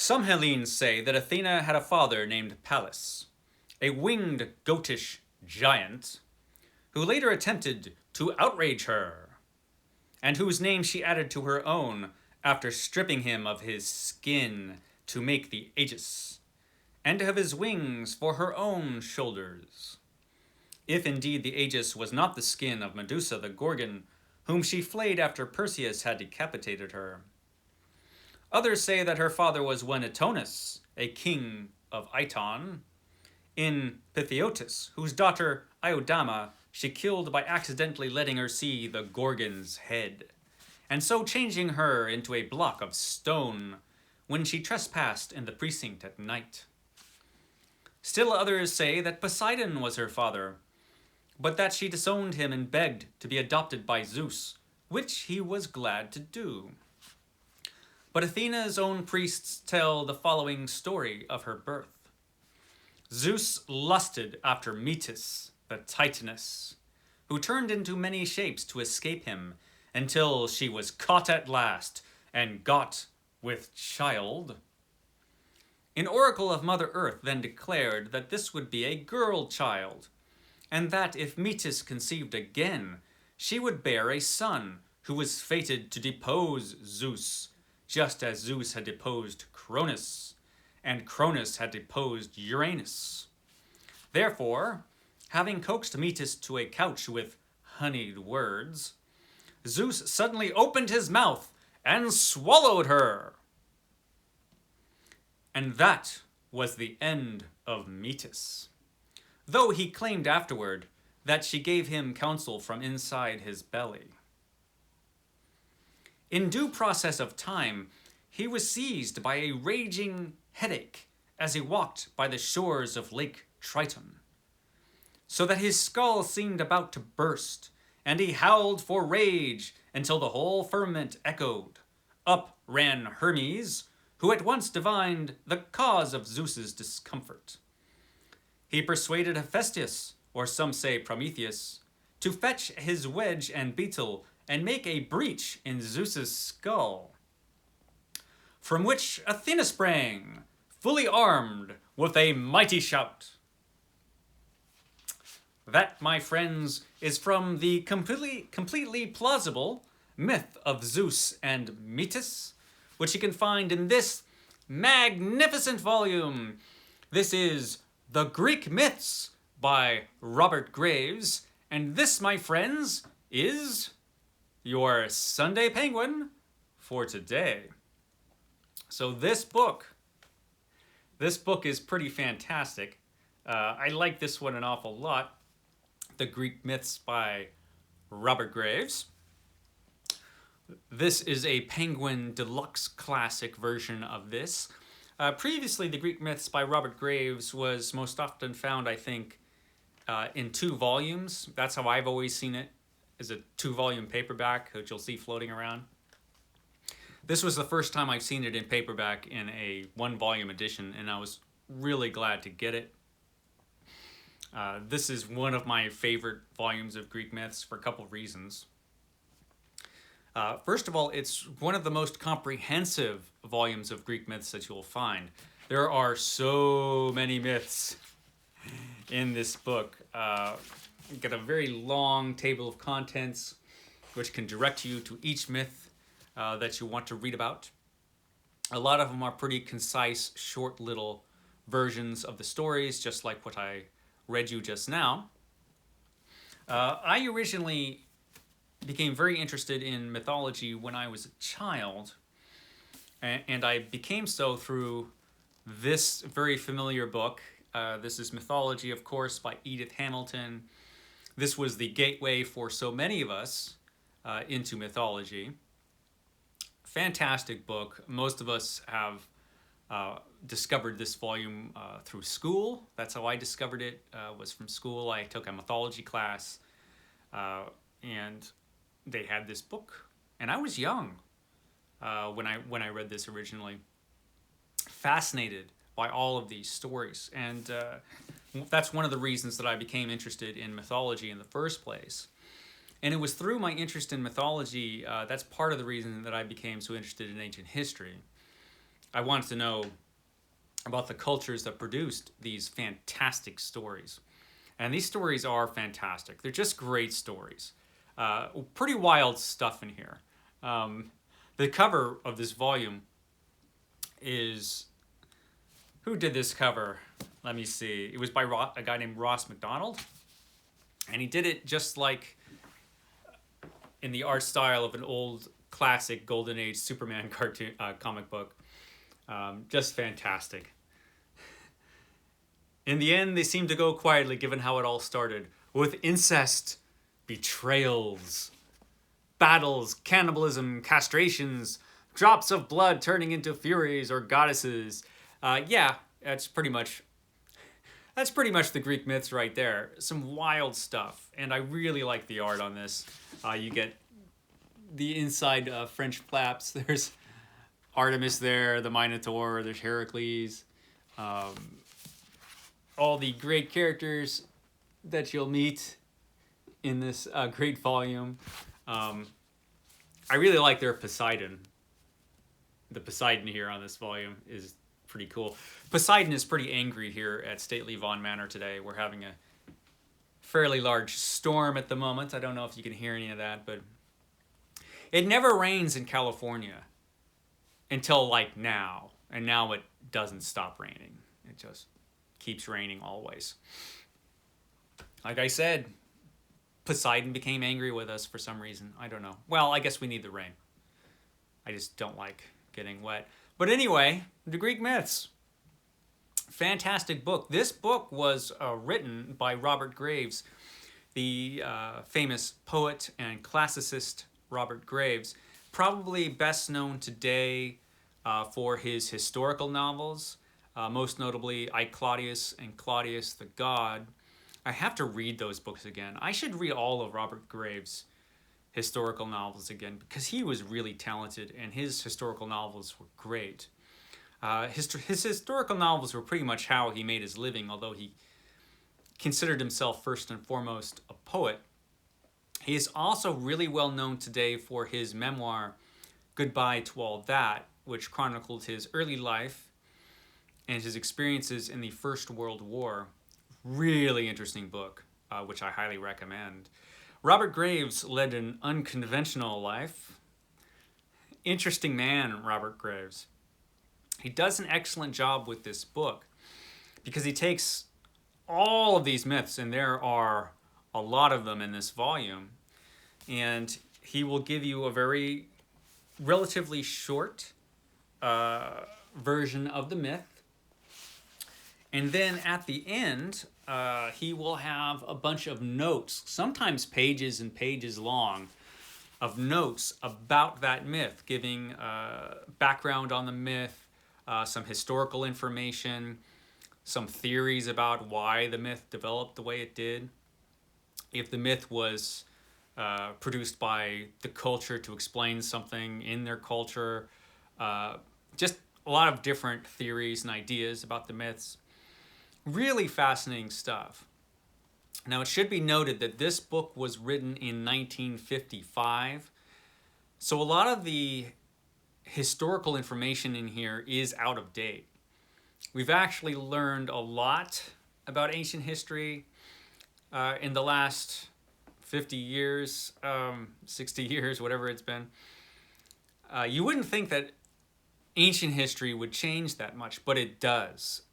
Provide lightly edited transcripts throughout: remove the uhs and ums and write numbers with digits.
Some Hellenes say that Athena had a father named Pallas, a winged goatish giant, who later attempted to outrage her, and whose name she added to her own after stripping him of his skin to make the Aegis, and of his wings for her own shoulders. If indeed the Aegis was not the skin of Medusa the Gorgon, whom she flayed after Perseus had decapitated her. Others say that her father was one Atonus, a king of Iton, in Pythiotis, whose daughter Iodama she killed by accidentally letting her see the Gorgon's head, and so changing her into a block of stone when she trespassed in the precinct at night. Still others say that Poseidon was her father, but that she disowned him and begged to be adopted by Zeus, which he was glad to do. But Athena's own priests tell the following story of her birth. Zeus lusted after Metis, the Titaness, who turned into many shapes to escape him, until she was caught at last and got with child. An oracle of Mother Earth then declared that this would be a girl child, and that if Metis conceived again, she would bear a son who was fated to depose Zeus, just as Zeus had deposed Cronus, and Cronus had deposed Uranus. Therefore, having coaxed Metis to a couch with honeyed words, Zeus suddenly opened his mouth and swallowed her. And that was the end of Metis, though he claimed afterward that she gave him counsel from inside his belly. In due process of time, he was seized by a raging headache as he walked by the shores of Lake Triton, so that his skull seemed about to burst, and he howled for rage until the whole firmament echoed. Up ran Hermes, who at once divined the cause of Zeus's discomfort. He persuaded Hephaestus, or some say Prometheus, to fetch his wedge and beetle and make a breach in Zeus's skull, from which Athena sprang, fully armed, with a mighty shout. That, my friends, is from the completely plausible myth of Zeus and Metis, which you can find in this magnificent volume. This is The Greek Myths by Robert Graves, and this, my friends, is your Sunday Penguin for today. So this book is pretty fantastic. I like this one an awful lot. The Greek Myths by Robert Graves. This is a Penguin Deluxe Classic version of this. Previously, The Greek Myths by Robert Graves was most often found, I think, in 2 volumes. That's how I've always seen it, is a 2-volume paperback, which you'll see floating around. This was the first time I've seen it in paperback in a 1-volume edition, and I was really glad to get it. This is one of my favorite volumes of Greek myths for a couple of reasons. First of all, it's one of the most comprehensive volumes of Greek myths that you'll find. There are so many myths in this book. You've got a very long table of contents which can direct you to each myth that you want to read about. A lot of them are pretty concise, short little versions of the stories, just like what I read you just now. I originally became very interested in mythology when I was a child, and I became so through this very familiar book. This is Mythology, of course, by Edith Hamilton. This was the gateway for so many of us into mythology. Fantastic book. Most of us have discovered this volume through school. That's how I discovered it, was from school. I took a mythology class, and they had this book. And I was young when I read this originally. Fascinated by all of these stories. And that's one of the reasons that I became interested in mythology in the first place. And it was through my interest in mythology, that's part of the reason that I became so interested in ancient history. I wanted to know about the cultures that produced these fantastic stories. And these stories are fantastic. They're just great stories. Pretty wild stuff in here. Um, the cover of this volume is, who did this cover? Let me see. It was by a guy named Ross McDonald. And he did it just like in the art style of an old classic Golden Age Superman cartoon comic book. Just fantastic. In the end, they seem to go quietly given how it all started, with incest, betrayals, battles, cannibalism, castrations, drops of blood turning into furies or goddesses. Yeah, that's pretty much the Greek myths right there. Some wild stuff, and I really like the art on this. You get the inside French flaps. There's Artemis there, the Minotaur. There's Heracles. All the great characters that you'll meet in this great volume. I really like their Poseidon. The Poseidon here on this volume is pretty cool. Poseidon is pretty angry here at Stately Vaughan Manor today. We're having a fairly large storm at the moment. I don't know if you can hear any of that, but it never rains in California until like now. And now it doesn't stop raining. It just keeps raining always. Like I said, Poseidon became angry with us for some reason. I don't know. Well, I guess we need the rain. I just don't like getting wet. But anyway, the Greek myths. Fantastic book. This book was written by Robert Graves, the famous poet and classicist Robert Graves, probably best known today for his historical novels, most notably I, Claudius and Claudius the God. I have to read those books again. I should read all of Robert Graves' historical novels again because he was really talented and his historical novels were great. His historical novels were pretty much how he made his living, although he considered himself first and foremost a poet. He is also really well known today for his memoir, Goodbye to All That, which chronicled his early life and his experiences in the First World War. Really interesting book, which I highly recommend. Robert Graves led an unconventional life. Interesting man, Robert Graves. He does an excellent job with this book because he takes all of these myths, and there are a lot of them in this volume, and he will give you a very relatively short version of the myth. And then at the end, he will have a bunch of notes, sometimes pages and pages long, of notes about that myth, giving background on the myth, some historical information, some theories about why the myth developed the way it did. If the myth was produced by the culture to explain something in their culture, just a lot of different theories and ideas about the myths. Really fascinating stuff. Now, it should be noted that this book was written in 1955, so a lot of the historical information in here is out of date. We've actually learned a lot about ancient history in the last 50 years, 60 years, whatever it's been. You wouldn't think that ancient history would change that much, but it does.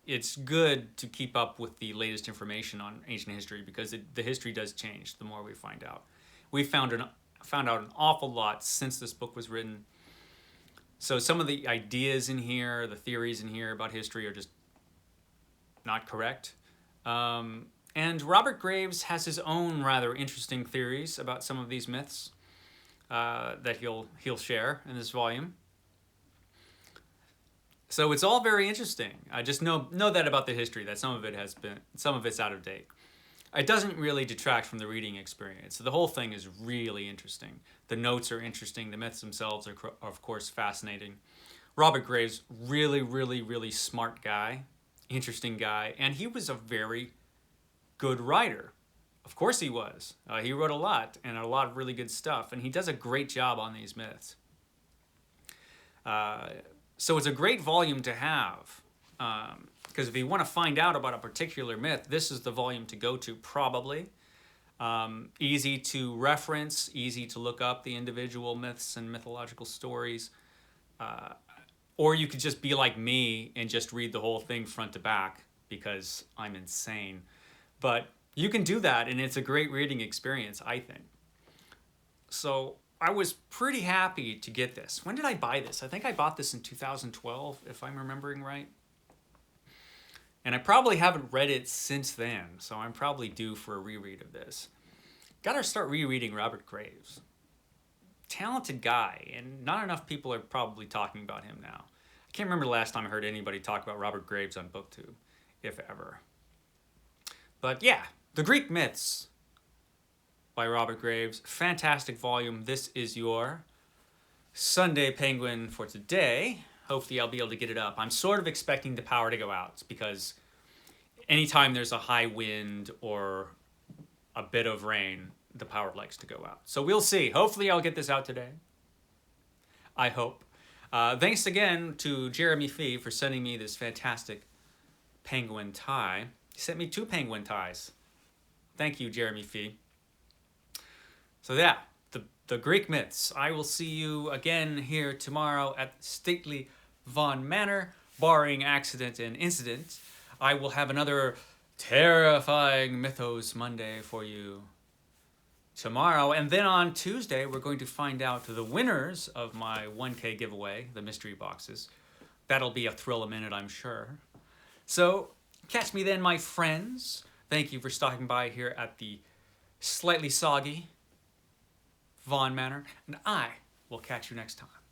It's good to keep up with the latest information on ancient history because the history does change the more we find out. We found out an awful lot since this book was written. So some of the ideas in here, the theories in here about history are just not correct. And Robert Graves has his own rather interesting theories about some of these myths that he'll share in this volume. So it's all very interesting. I just know that about the history, that some of it's out of date. It doesn't really detract from the reading experience. So the whole thing is really interesting. The notes are interesting. The myths themselves are of course fascinating. Robert Graves, really, really, really smart guy, interesting guy, and he was a very good writer. Of course he was. He wrote a lot and a lot of really good stuff, and he does a great job on these myths. So it's a great volume to have. Because if you want to find out about a particular myth, this is the volume to go to, probably. Easy to reference, easy to look up the individual myths and mythological stories. Or you could just be like me and just read the whole thing front to back because I'm insane. But you can do that, and it's a great reading experience, I think. So I was pretty happy to get this. When did I buy this? I think I bought this in 2012, if I'm remembering right. And I probably haven't read it since then, so I'm probably due for a reread of this. Gotta start rereading Robert Graves. Talented guy, and not enough people are probably talking about him now. I can't remember the last time I heard anybody talk about Robert Graves on BookTube, if ever. But yeah, The Greek Myths by Robert Graves. Fantastic volume. This is your Sunday Penguin for today. Hopefully I'll be able to get it up. I'm sort of expecting the power to go out because anytime there's a high wind or a bit of rain, the power likes to go out. So we'll see. Hopefully I'll get this out today. I hope. Thanks again to Jeremy Fee for sending me this fantastic penguin tie. He sent me 2 penguin ties. Thank you, Jeremy Fee. So yeah, the Greek Myths. I will see you again here tomorrow at stately Vaughan Manor, barring accident and incident. I will have another terrifying Mythos Monday for you tomorrow. And then on Tuesday, we're going to find out the winners of my 1K giveaway, the mystery boxes. That'll be a thrill a minute, I'm sure. So catch me then, my friends. Thank you for stopping by here at the slightly soggy Vaughan Manor, and I will catch you next time.